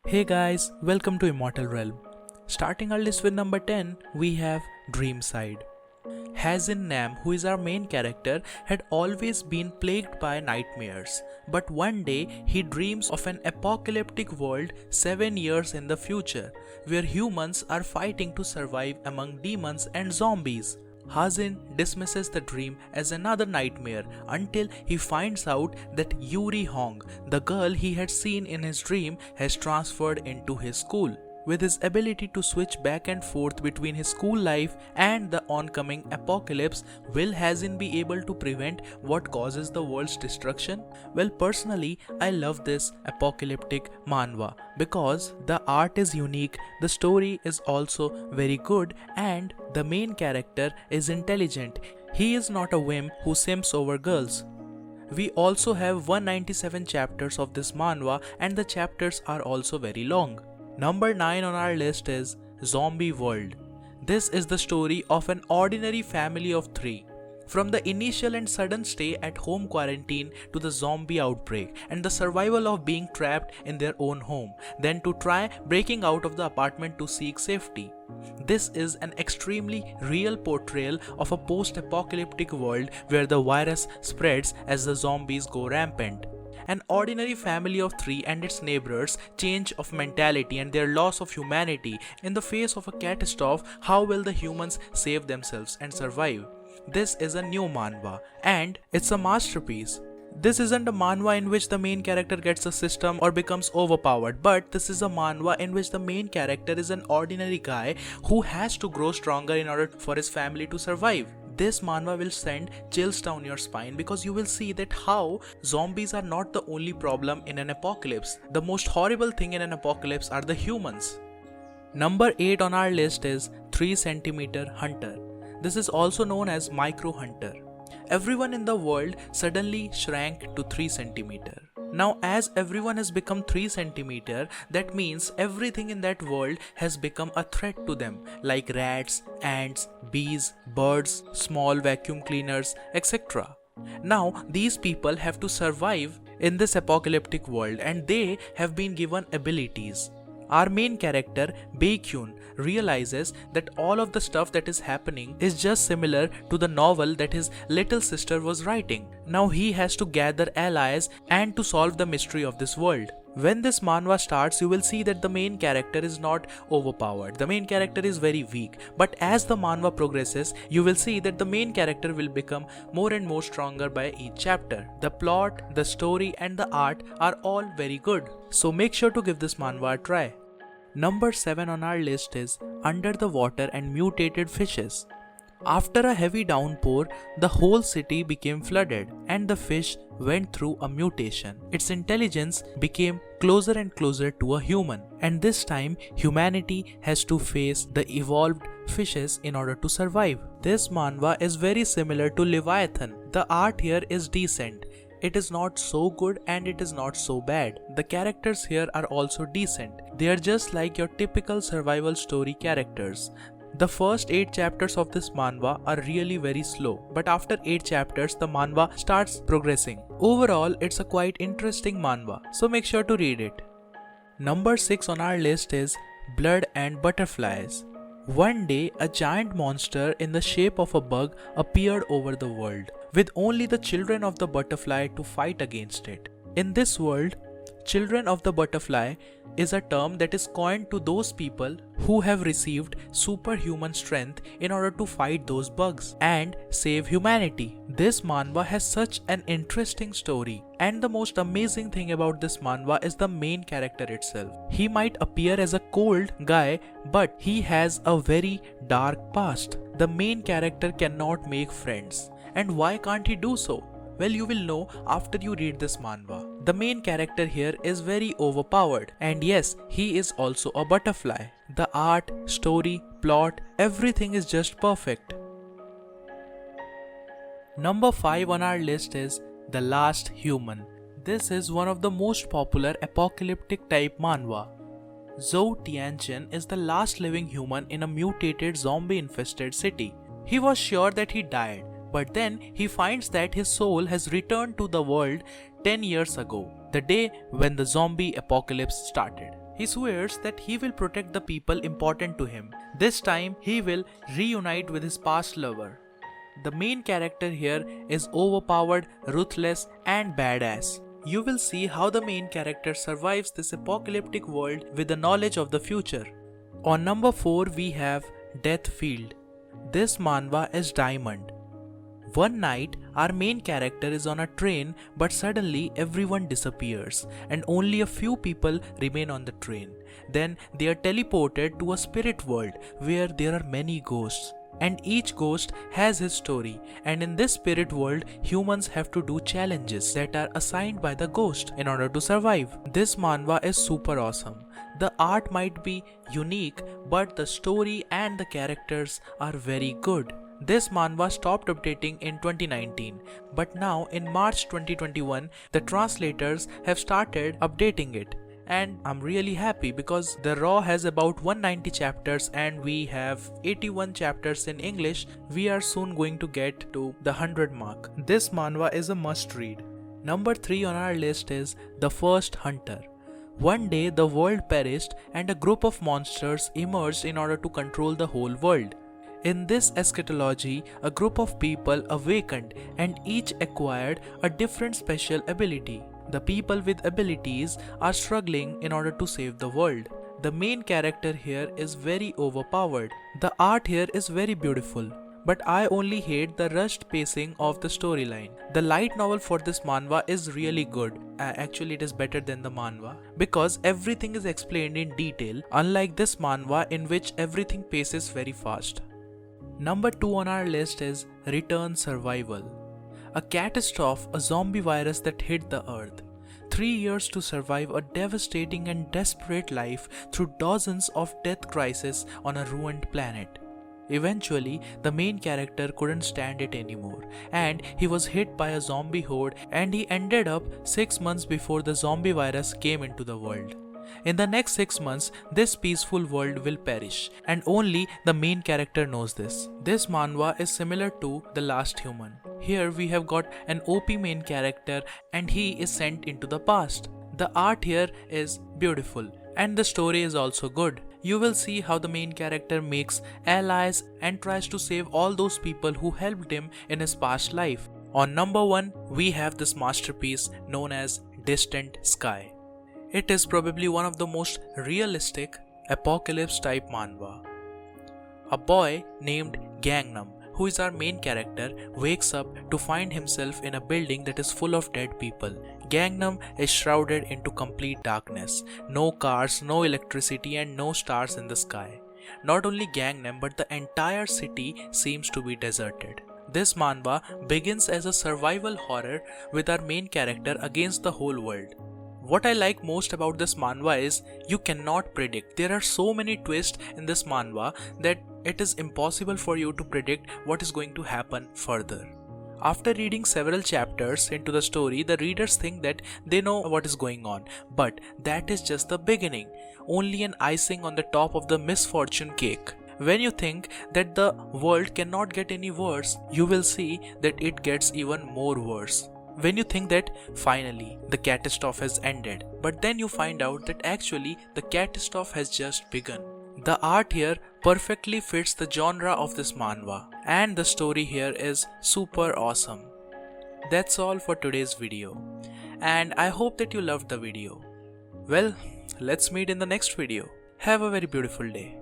Hey guys, welcome to Immortal Realm. Starting our list with number 10, we have DREAMGIDE. Hazin Nam, who is our main character, had always been plagued by nightmares, but one day he dreams of an apocalyptic world 7 years in the future, where humans are fighting to survive among demons and zombies. Hazin dismisses the dream as another nightmare until he finds out that Yuri Hong, the girl he had seen in his dream, has transferred into his school. With his ability to switch back and forth between his school life and the oncoming apocalypse, will Hazin be able to prevent what causes the world's destruction? Well, personally, I love this apocalyptic manhwa because the art is unique, the story is also very good, and the main character is intelligent. He is not a wimp who simps over girls. We also have 197 chapters of this manhwa and the chapters are also very long. Number 9 on our list is Zombie World. This is the story of an ordinary family of 3. From the initial and sudden stay at home quarantine to the zombie outbreak and the survival of being trapped in their own home, then to try breaking out of the apartment to seek safety. This is an extremely real portrayal of a post-apocalyptic world where the virus spreads as the zombies go rampant. An ordinary family of 3 and its neighbors' change of mentality and their loss of humanity in the face of a catastrophe. How will the humans save themselves and survive? This is a new manhwa and it's a masterpiece. This isn't a manhwa in which the main character gets a system or becomes overpowered, but this is a manhwa in which the main character is an ordinary guy who has to grow stronger in order for his family to survive. This manhwa will send chills down your spine because you will see that how zombies are not the only problem in an apocalypse. The most horrible thing in an apocalypse are the humans. Number 8 on our list is 3 cm Hunter. This is also known as Micro Hunter. Everyone in the world suddenly shrank to 3 cm. Now, as everyone has become 3 cm, that means everything in that world has become a threat to them, like rats, ants, bees, birds, small vacuum cleaners, etc. Now, these people have to survive in this apocalyptic world and they have been given abilities. Our main character, Baekhyun, realizes that all of the stuff that is happening is just similar to the novel that his little sister was writing. Now he has to gather allies and to solve the mystery of this world. When this manhwa starts, you will see that the main character is not overpowered. The main character is very weak. But as the manhwa progresses, you will see that the main character will become more and more stronger by each chapter. The plot, the story and the art are all very good. So make sure to give this manhwa a try. Number 7 on our list is Under the Water and Mutated Fishes. After a heavy downpour, the whole city became flooded and the fish went through a mutation. Its intelligence became closer and closer to a human, and this time humanity has to face the evolved fishes in order to survive. This manhwa is very similar to Leviathan. The art here is decent. It is not so good and it is not so bad. The characters here are also decent. They are just like your typical survival story characters. The first 8 chapters of this manhwa are really very slow, but after 8 chapters the manhwa starts progressing. Overall, it's a quite interesting manhwa, so make sure to read it. Number 6 on our list is Blood and Butterflies. One day, a giant monster in the shape of a bug appeared over the world, with only the children of the butterfly to fight against it. In this world, children of the butterfly is a term that is coined to those people who have received superhuman strength in order to fight those bugs and save humanity. This manhwa has such an interesting story, and the most amazing thing about this manhwa is the main character itself. He might appear as a cold guy, but he has a very dark past. The main character cannot make friends. And why can't he do so? Well, you will know after you read this manhwa. The main character here is very overpowered, and yes, he is also a butterfly. The art, story, plot, everything is just perfect. Number 5 on our list is The Last Human. This is one of the most popular apocalyptic type manhwa. Zhou Tianjin is the last living human in a mutated zombie infested city. He was sure that he died, but then he finds that his soul has returned to the world 10 years ago, the day when the zombie apocalypse started. He swears that he will protect the people important to him. This time, he will reunite with his past lover. The main character here is overpowered, ruthless, and badass. You will see how the main character survives this apocalyptic world with the knowledge of the future. On number 4 we have Death Field. This manhwa is Diamond. One night, our main character is on a train, but suddenly everyone disappears and only a few people remain on the train. Then they are teleported to a spirit world where there are many ghosts. And each ghost has his story, and in this spirit world, humans have to do challenges that are assigned by the ghost in order to survive. This manhwa is super awesome. The art might be unique, but the story and the characters are very good. This manhwa stopped updating in 2019, but now in March 2021, the translators have started updating it. And I'm really happy because the raw has about 190 chapters and we have 81 chapters in English. We are soon going to get to the 100 mark. This manhwa is a must read. Number 3 on our list is The First Hunter. One day the world perished and a group of monsters emerged in order to control the whole world. In this eschatology, a group of people awakened and each acquired a different special ability. The people with abilities are struggling in order to save the world. The main character here is very overpowered. The art here is very beautiful, but I only hate the rushed pacing of the storyline. The light novel for this manhwa is really good. Actually, it is better than the manhwa because everything is explained in detail, unlike this manhwa in which everything paces very fast. Number 2 on our list is Return Survival. A catastrophe, a zombie virus that hit the earth. 3 years to survive a devastating and desperate life through dozens of death crises on a ruined planet. Eventually, the main character couldn't stand it anymore and he was hit by a zombie horde and he ended up 6 months before the zombie virus came into the world. In the next 6 months, this peaceful world will perish and only the main character knows this. This manhwa is similar to The Last Human. Here we have got an OP main character and he is sent into the past. The art here is beautiful and the story is also good. You will see how the main character makes allies and tries to save all those people who helped him in his past life. On number 1, we have this masterpiece known as Distant Sky. It is probably one of the most realistic apocalypse type manhwa. A boy named Gangnam, who is our main character, wakes up to find himself in a building that is full of dead people. Gangnam is shrouded into complete darkness. No cars, no electricity and no stars in the sky. Not only Gangnam but the entire city seems to be deserted. This manhwa begins as a survival horror with our main character against the whole world. What I like most about this manhwa is you cannot predict. There are so many twists in this manhwa that it is impossible for you to predict what is going to happen further. After reading several chapters into the story, the readers think that they know what is going on, but that is just the beginning, only an icing on the top of the misfortune cake. When you think that the world cannot get any worse, you will see that it gets even more worse. When you think that finally the catastrophe has ended, but then you find out that actually the catastrophe has just begun. The art here perfectly fits the genre of this manhwa and the story here is super awesome. That's all for today's video and I hope that you loved the video. Well, let's meet in the next video. Have a very beautiful day.